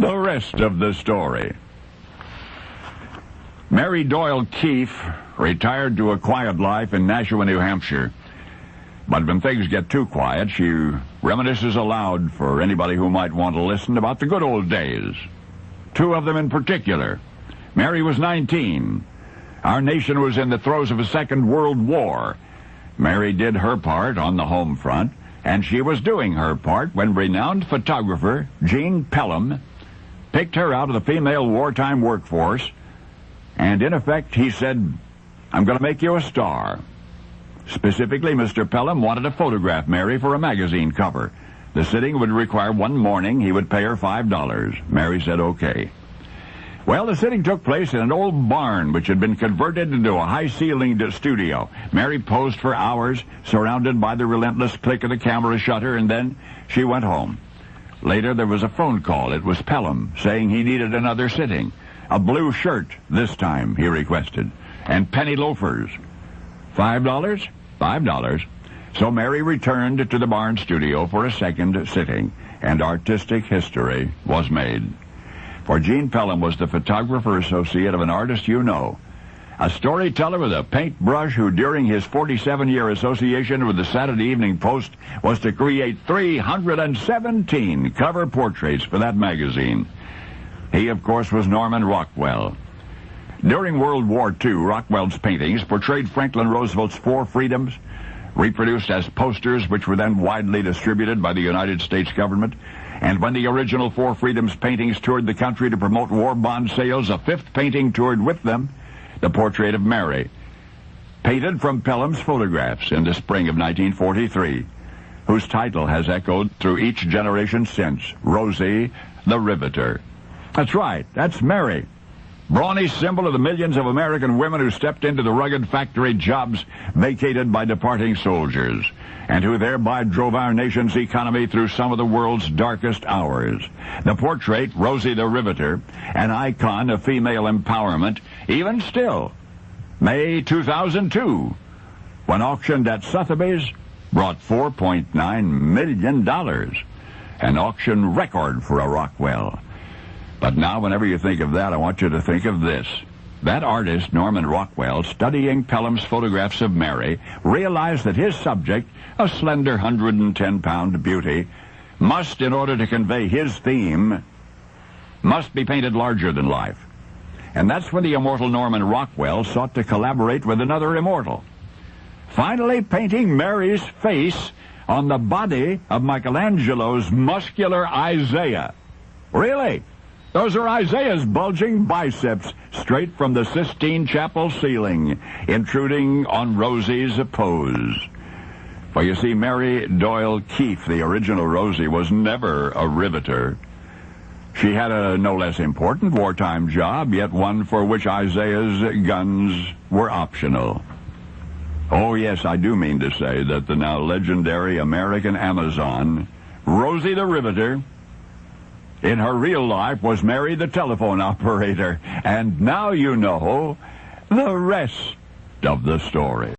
The rest of the story. Mary Doyle Keefe retired to a quiet life in Nashua, New Hampshire. But when things get too quiet, she reminisces aloud for anybody who might want to listen about the good old days. Two of them in particular. Mary was 19. Our nation was in the throes of a Second World War. Mary did her part on the home front, and she was doing her part when renowned photographer Gene Pelham picked her out of the female wartime workforce, and in effect he said, "I'm going to make you a star." Specifically, Mr. Pelham wanted to photograph Mary for a magazine cover. The sitting would require one morning. He would pay her $5. Mary said okay. Well, the sitting took place in an old barn which had been converted into a high-ceilinged studio. Mary posed for hours, surrounded by the relentless click of the camera shutter, and then she went home. Later, there was a phone call. It was Pelham, saying he needed another sitting. A blue shirt, this time, he requested, and penny loafers. $5? $5. So Mary returned to the barn studio for a second sitting, and artistic history was made. For Gene Pelham was the photographer associate of an artist you know, a storyteller with a paintbrush who, during his 47-year association with the Saturday Evening Post, was to create 317 cover portraits for that magazine. He, of course, was Norman Rockwell. During World War II, Rockwell's paintings portrayed Franklin Roosevelt's four freedoms, reproduced as posters which were then widely distributed by the United States government. And when the original Four Freedoms paintings toured the country to promote war bond sales, a fifth painting toured with them, the portrait of Mary, painted from Pelham's photographs in the spring of 1943, whose title has echoed through each generation since, Rosie the Riveter. That's right, that's Mary, brawny symbol of the millions of American women who stepped into the rugged factory jobs vacated by departing soldiers, and who thereby drove our nation's economy through some of the world's darkest hours. The portrait, Rosie the Riveter, an icon of female empowerment, even still, May 2002, when auctioned at Sotheby's, brought $4.9 million, an auction record for a Rockwell. But now, whenever you think of that, I want you to think of this. That artist, Norman Rockwell, studying Pelham's photographs of Mary, realized that his subject, a slender 110-pound beauty, must, in order to convey his theme, must be painted larger than life. And that's when the immortal Norman Rockwell sought to collaborate with another immortal, finally painting Mary's face on the body of Michelangelo's muscular Isaiah. Really? Those are Isaiah's bulging biceps straight from the Sistine Chapel ceiling, intruding on Rosie's pose. For you see, Mary Doyle Keefe, the original Rosie, was never a riveter. She had a no less important wartime job, yet one for which Isaiah's guns were optional. Oh, yes, I do mean to say that the now legendary American Amazon, Rosie the Riveter, in her real life was Mary the telephone operator. And now you know the rest of the story.